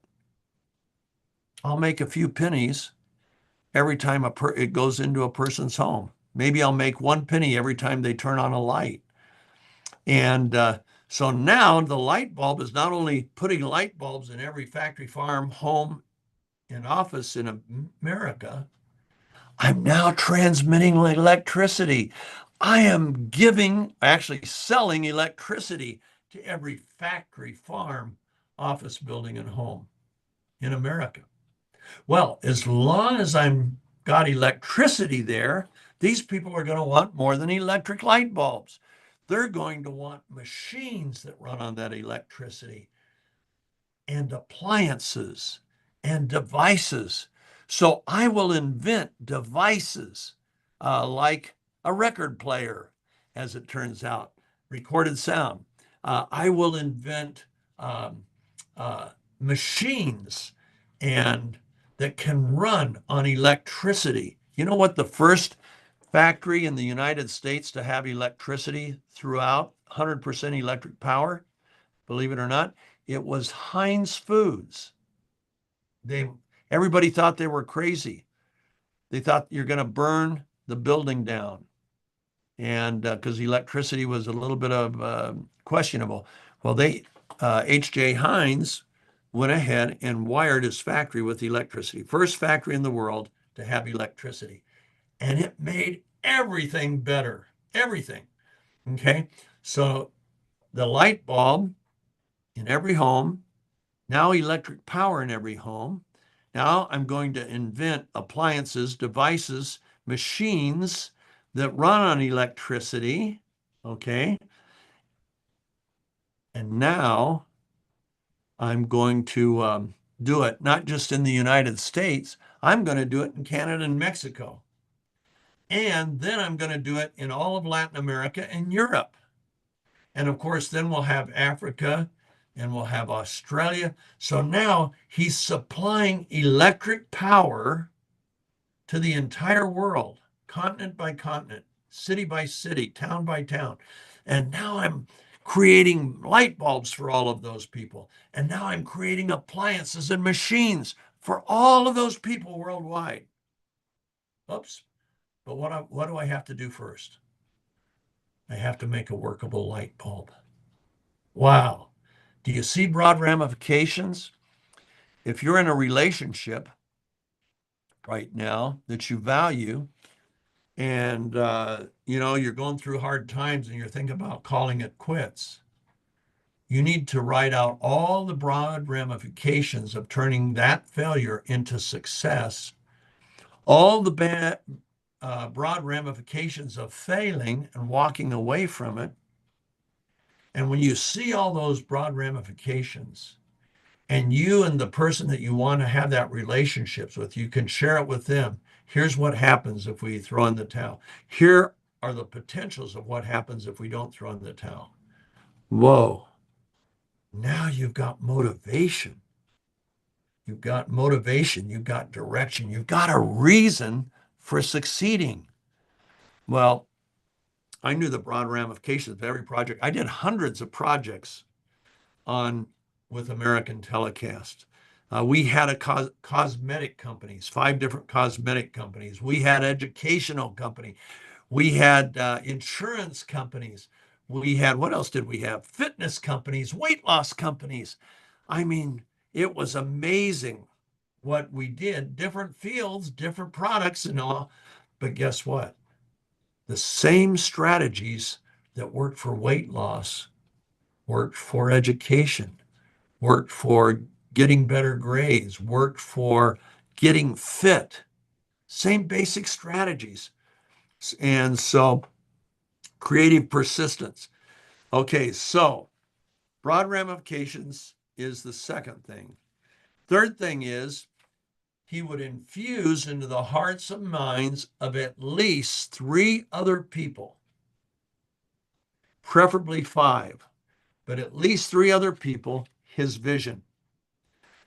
[SPEAKER 11] I'll make a few pennies every time it goes into a person's home. Maybe I'll make 1 penny every time they turn on a light. And so now the light bulb is not only putting light bulbs in every factory, farm, home, and office in America, I'm now transmitting electricity. I am actually selling electricity to every factory, farm, office building, and home in America. Well, as long as I'm got electricity there, these people are going to want more than electric light bulbs. They're going to want machines that run on that electricity and appliances and devices. So I will invent devices like a record player, as it turns out, recorded sound. I will invent machines that can run on electricity. You know what the first factory in the United States to have electricity throughout, 100% electric power, believe it or not, it was Heinz Foods. Everybody thought they were crazy. They thought you're going to burn the building down, and because electricity was a little bit of questionable. Well, H.J. Heinz went ahead and wired his factory with electricity. First factory in the world to have electricity. And it made everything better, everything. Okay, so the light bulb in every home, now electric power in every home. Now I'm going to invent appliances, devices, machines that run on electricity, okay? And now I'm going to do it not just in the United States, I'm going to do it in Canada and Mexico. And then I'm going to do it in all of Latin America and Europe. And of course, then we'll have Africa and we'll have Australia. So now he's supplying electric power to the entire world, continent by continent, city by city, town by town. And now I'm creating light bulbs for all of those people. And now I'm creating appliances and machines for all of those people worldwide. Oops. But what do I have to do first? I have to make a workable light bulb. Wow. Do you see broad ramifications? If you're in a relationship right now that you value, and you're going through hard times and you're thinking about calling it quits, you need to write out all the broad ramifications of turning that failure into success, all the bad broad ramifications of failing and walking away from it. And when you see all those broad ramifications, and you and the person that you want to have that relationships with, you can share it with them. Here's what happens if we throw in the towel. Here are the potentials of what happens if we don't throw in the towel. Whoa. Now you've got motivation. You've got motivation. You've got direction. You've got a reason for succeeding. Well, I knew the broad ramifications of every project. I did hundreds of projects with American Telecast. We had cosmetic companies, 5 different cosmetic companies. We had educational company. We had insurance companies. We had, what else did we have? Fitness companies, weight loss companies. I mean, it was amazing what we did. Different fields, different products and all. But guess what? The same strategies that worked for weight loss worked for education, worked for getting better grades, worked for getting fit. Same basic strategies. And so creative persistence. Okay, so broad ramifications is the second thing. Third thing is he would infuse into the hearts and minds of at least 3 other people, preferably 5, but at least 3 other people, his vision.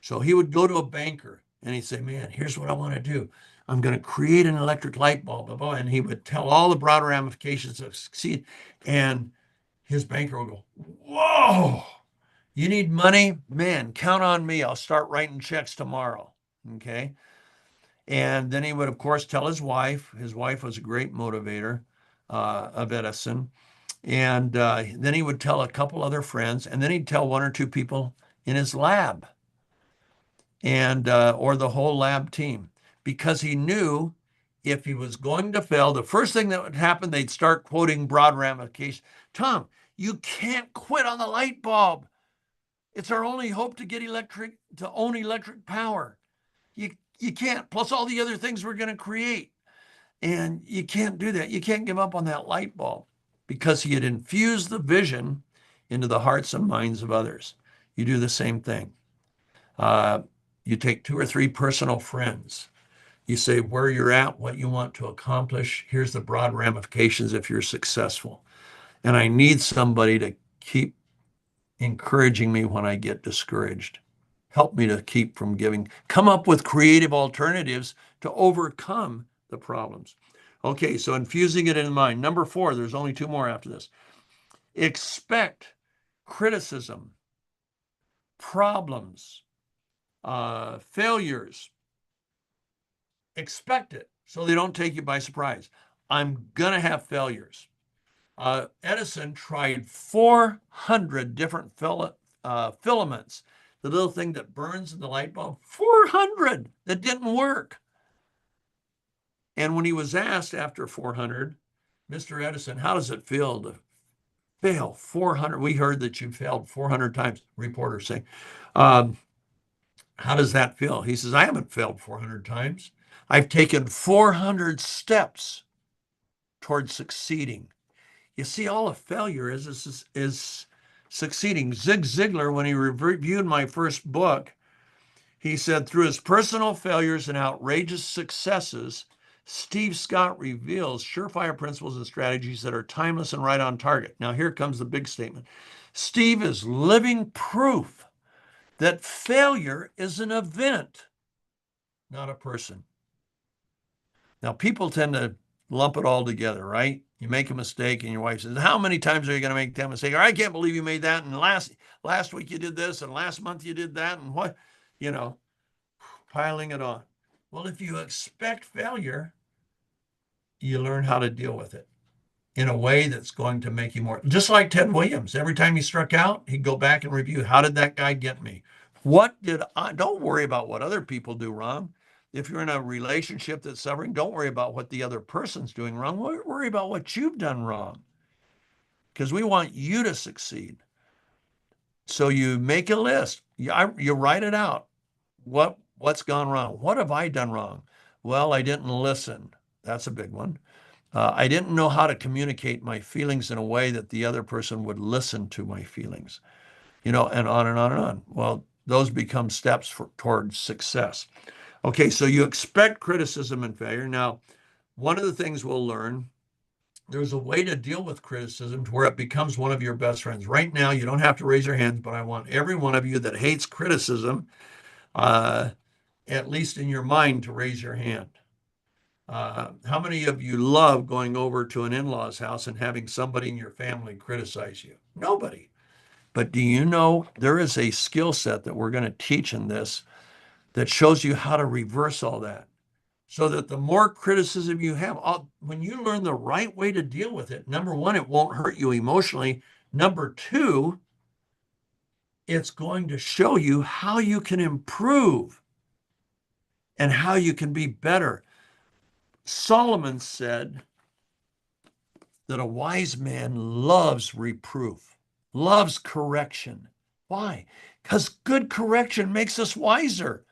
[SPEAKER 11] So he would go to a banker and he'd say, man, here's what I want to do. I'm going to create an electric light bulb, blah, blah, and he would tell all the broad ramifications of succeed. And his banker would go, whoa, you need money? Man, count on me. I'll start writing checks tomorrow. Okay. And then he would, of course, tell his wife. His wife was a great motivator of Edison. And then he would tell a couple other friends, and then he'd tell 1 or 2 people in his lab, and or the whole lab team, because he knew if he was going to fail, the first thing that would happen, they'd start quoting broad ramifications. Tom, you can't quit on the light bulb. It's our only hope to own electric power. You can't, plus all the other things we're going to create. And you can't do that. You can't give up on that light bulb, because he had infused the vision into the hearts and minds of others. You do the same thing. You take 2 or 3 personal friends. You say where you're at, what you want to accomplish. Here's the broad ramifications if you're successful. And I need somebody to keep encouraging me when I get discouraged. Help me to keep from giving. Come up with creative alternatives to overcome the problems. Okay, so infusing it in mind. Number 4, there's only 2 more after this. Expect criticism, problems, failures. Expect it so they don't take you by surprise. I'm going to have failures. Edison tried 400 different filaments, the little thing that burns in the light bulb, 400 that didn't work. And when he was asked after 400, Mr. Edison, how does it feel to fail 400? We heard that you failed 400 times, reporters say. How does that feel? He says, I haven't failed 400 times. I've taken 400 steps towards succeeding. You see, all a failure is succeeding. Zig Ziglar, when he reviewed my first book, he said, through his personal failures and outrageous successes, Steve Scott reveals surefire principles and strategies that are timeless and right on target. Now, here comes the big statement. Steve is living proof that failure is an event, not a person. Now, people tend to lump it all together, right? You make a mistake and your wife says, how many times are you going to make that mistake? Or I can't believe you made that. And last week you did this, and last month you did that. And what, piling it on. Well, if you expect failure, you learn how to deal with it. in a way that's going to make you more, just like Ted Williams. Every time he struck out, he'd go back and review, how did that guy get me? What did I, don't worry about what other people do wrong. If you're in a relationship that's suffering, don't worry about what the other person's doing wrong. Worry about what you've done wrong, because we want you to succeed. So you make a list. You write it out. What's gone wrong? What have I done wrong? Well, I didn't listen. That's a big one. I didn't know how to communicate my feelings in a way that the other person would listen to my feelings, and on and on and on. Well, those become steps towards success. Okay, so you expect criticism and failure. Now, one of the things we'll learn, there's a way to deal with criticism to where it becomes one of your best friends. Right now, you don't have to raise your hands, but I want every one of you that hates criticism, at least in your mind, to raise your hand. How many of you love going over to an in-law's house and having somebody in your family criticize you? Nobody. But do you know there is a skill set that we're going to teach in this that shows you how to reverse all that? So that the more criticism you have, when you learn the right way to deal with it, number one, it won't hurt you emotionally. Number two, it's going to show you how you can improve and how you can be better. Solomon said that a wise man loves reproof, loves correction. Why? Because good correction makes us wiser.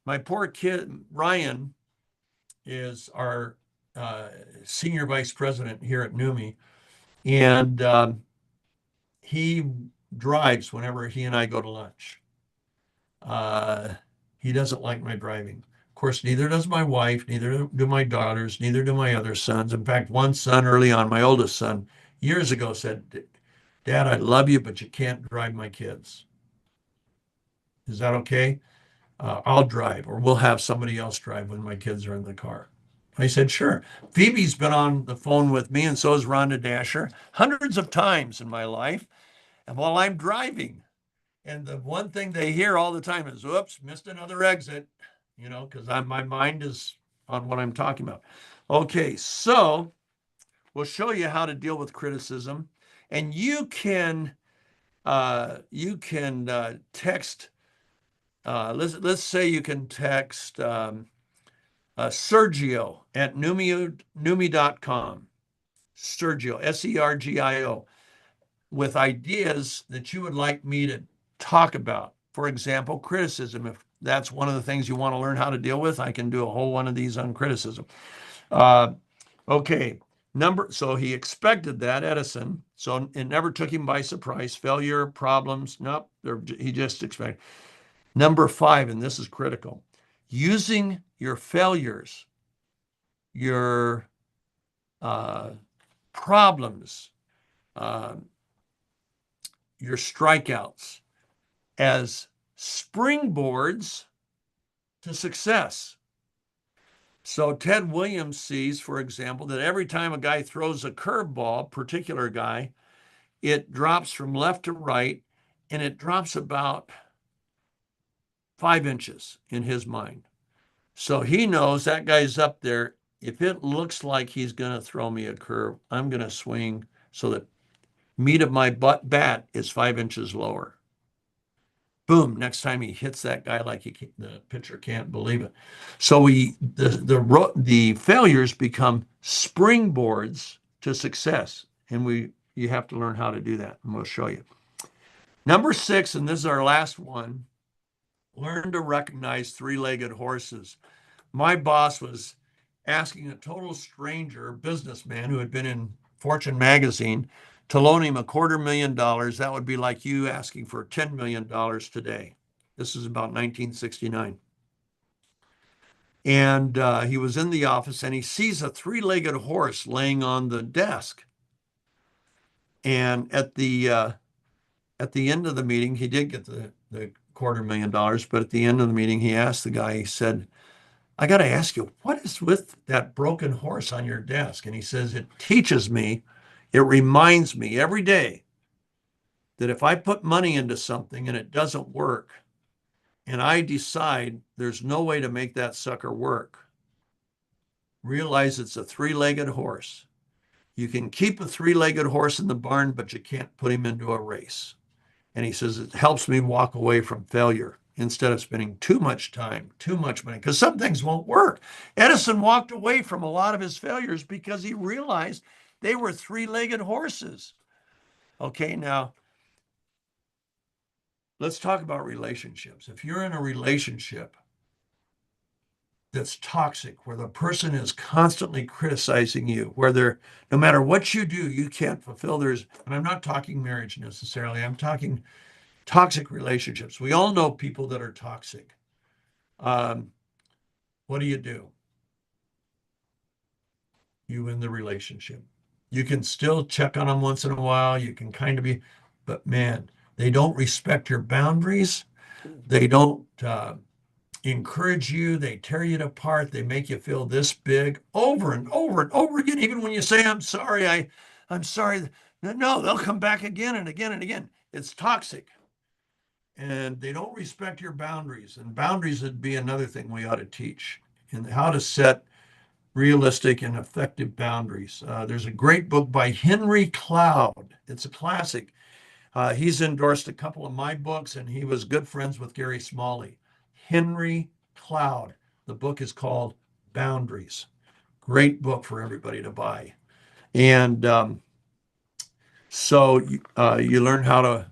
[SPEAKER 11] My poor kid, Ryan, is our senior vice president here at Neumi, and he drives whenever he and I go to lunch. He doesn't like my driving. Of course, neither does my wife, neither do my daughters, neither do my other sons. In fact, one son early on, my oldest son, years ago said, "Dad, I love you, but you can't drive my kids. Is that okay? I'll drive, or we'll have somebody else drive when my kids are in the car." I said, "Sure." Phoebe's been on the phone with me, and so has Rhonda Dasher, hundreds of times in my life, and while I'm driving. And the one thing they hear all the time is, "Oops, missed another exit," because my mind is on what I'm talking about. Okay, so we'll show you how to deal with criticism, and you can text. Let's say you can text Sergio at Neumi.com. Sergio, Sergio, with ideas that you would like me to talk about. For example, criticism. If that's one of the things you want to learn how to deal with, I can do a whole one of these on criticism. Okay. So he expected that, Edison. So it never took him by surprise. Failure, problems, nope. He just expected. Number 5, and this is critical, using your failures, your problems, your strikeouts as springboards to success. So Ted Williams sees, for example, that every time a guy throws a curveball, particular guy, it drops from left to right, and it drops about 5 inches in his mind. So he knows that guy's up there. If it looks like he's going to throw me a curve, I'm going to swing so that meat of my bat is 5 inches lower. Boom, next time he hits that guy like the pitcher can't believe it. So the failures become springboards to success, and you have to learn how to do that, and we'll show you. Number 6, and this is our last one, learn to recognize three-legged horses. My boss was asking a total stranger, businessman who had been in Fortune magazine, to loan him $250,000. That would be like you asking for $10 million today. This is about 1969. And he was in the office, and he sees a three-legged horse laying on the desk. And at the end of the meeting, he did get the $250,000, but at the end of the meeting, he asked the guy, he said, "I got to ask you, what is with that broken horse on your desk?" And he says, "It teaches me, it reminds me every day that if I put money into something and it doesn't work, and I decide there's no way to make that sucker work, realize it's a three-legged horse. You can keep a three-legged horse in the barn, but you can't put him into a race. And he says, it helps me walk away from failure instead of spending too much time, too much money, because some things won't work. Edison walked away from a lot of his failures because he realized they were three-legged horses. Okay, now let's talk about relationships. If you're in a relationship that's toxic, where the person is constantly criticizing you, where they're, no matter what you do, you can't fulfill theirs. And I'm not talking marriage necessarily. I'm talking toxic relationships. We all know people that are toxic. What do? You in the relationship. You can still check on them once in a while. You can kind of be, but man, they don't respect your boundaries. They don't encourage you. They tear you apart. They make you feel this big over and over and over again. Even when you say, I'm sorry, I'm sorry. No, they'll come back again and again and again. It's toxic. And they don't respect your boundaries. And boundaries would be another thing we ought to teach, and how to set realistic and effective boundaries. There's a great book by Henry Cloud. It's a classic. He's endorsed a couple of my books, and he was good friends with Gary Smalley. Henry Cloud. The book is called Boundaries. Great book for everybody to buy. And so you learn how to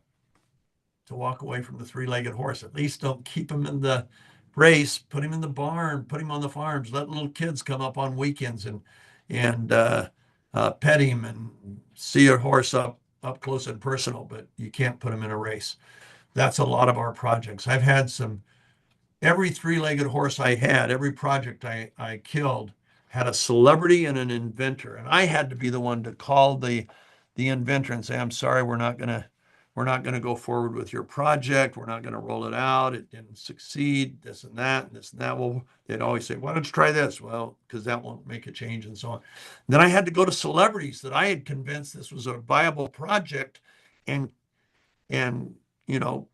[SPEAKER 11] walk away from the three-legged horse. At least don't keep him in the race. Put him in the barn. Put him on the farms. Let little kids come up on weekends and pet him and see your horse up close and personal. But you can't put him in a race. That's a lot of our projects. I've had every three-legged horse I had, every project I killed had a celebrity and an inventor, and I had to be the one to call the inventor and say, I'm sorry, we're not going to go forward with your project. We're not going to roll it out. It didn't succeed, this and that, and this and that. Well, they'd always say, why don't you try this? Well, because that won't make a change, and so on. And then I had to go to celebrities that I had convinced this was a viable project and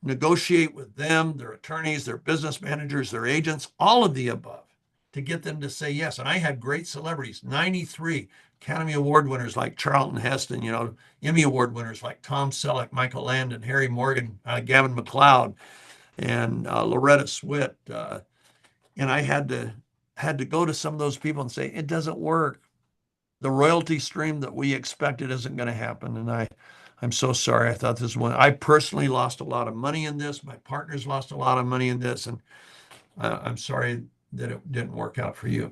[SPEAKER 11] negotiate with them, their attorneys, their business managers, their agents, all of the above, to get them to say yes. And I had great celebrities, 93 Academy Award winners like Charlton Heston, Emmy Award winners like Tom Selleck, Michael Landon, Harry Morgan, Gavin MacLeod, and Loretta Swit. And I had to go to some of those people and say, it doesn't work. The royalty stream that we expected isn't going to happen. And I'm so sorry. I thought this one, I personally lost a lot of money in this. My partners lost a lot of money in this. And I'm sorry that it didn't work out for you.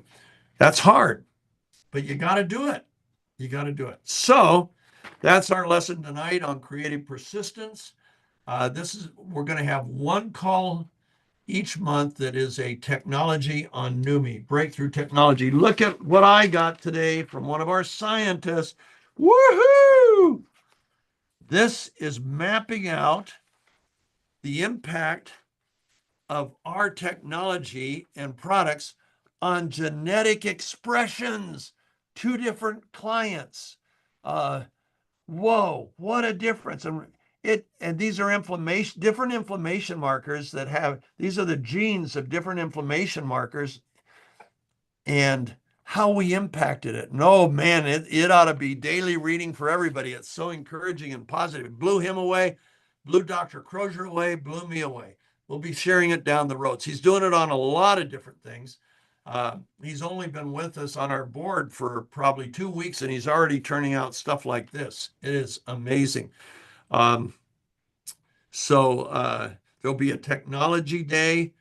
[SPEAKER 11] That's hard, but you got to do it. You got to do it. So that's our lesson tonight on creative persistence. We're going to have one call each month that is a technology on Neumi, breakthrough technology. Look at what I got today from one of our scientists. Woohoo! This is mapping out the impact of our technology and products on genetic expressions. 2 different clients. Whoa, what a difference. And these are different inflammation markers these are the genes of different inflammation markers and how we impacted it. No, man, it ought to be daily reading for everybody. It's so encouraging and positive. It blew him away, blew Dr. Crozier away, blew me away. We'll be sharing it down the roads. He's doing it on a lot of different things. He's only been with us on our board for probably 2 weeks, and he's already turning out stuff like this. It is amazing. So there'll be a technology day.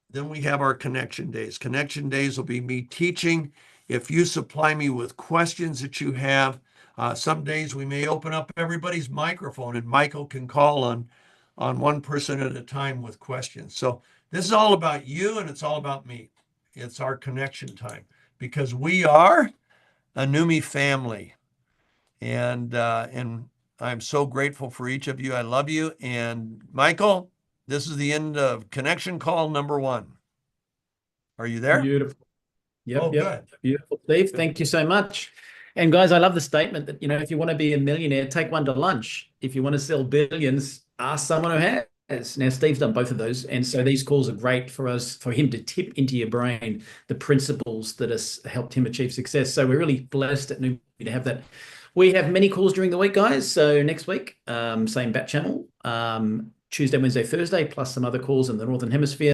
[SPEAKER 11] Then we have our connection days. Connection days will be me teaching. If you supply me with questions that you have, some days we may open up everybody's microphone and Michael can call on one person at a time with questions. So this is all about you and it's all about me. It's our connection time because we are a Neumi family. And I'm so grateful for each of you. I love you. And Michael, this is the end of connection call number 1. Are you there?
[SPEAKER 1] Beautiful. Yep,
[SPEAKER 11] Oh,
[SPEAKER 1] yep.
[SPEAKER 11] good.
[SPEAKER 1] Beautiful, Steve. Thank you so much. And guys, I love the statement that, if you want to be a millionaire, take one to lunch. If you want to sell billions, ask someone who has. has. Now, Steve's done both of those. And so these calls are great for us, for him to tip into your brain the principles that has helped him achieve success. So we're really blessed at Neumi to have that. We have many calls during the week, guys. So next week, same bat channel, Tuesday, Wednesday, Thursday, plus some other calls in the Northern Hemisphere.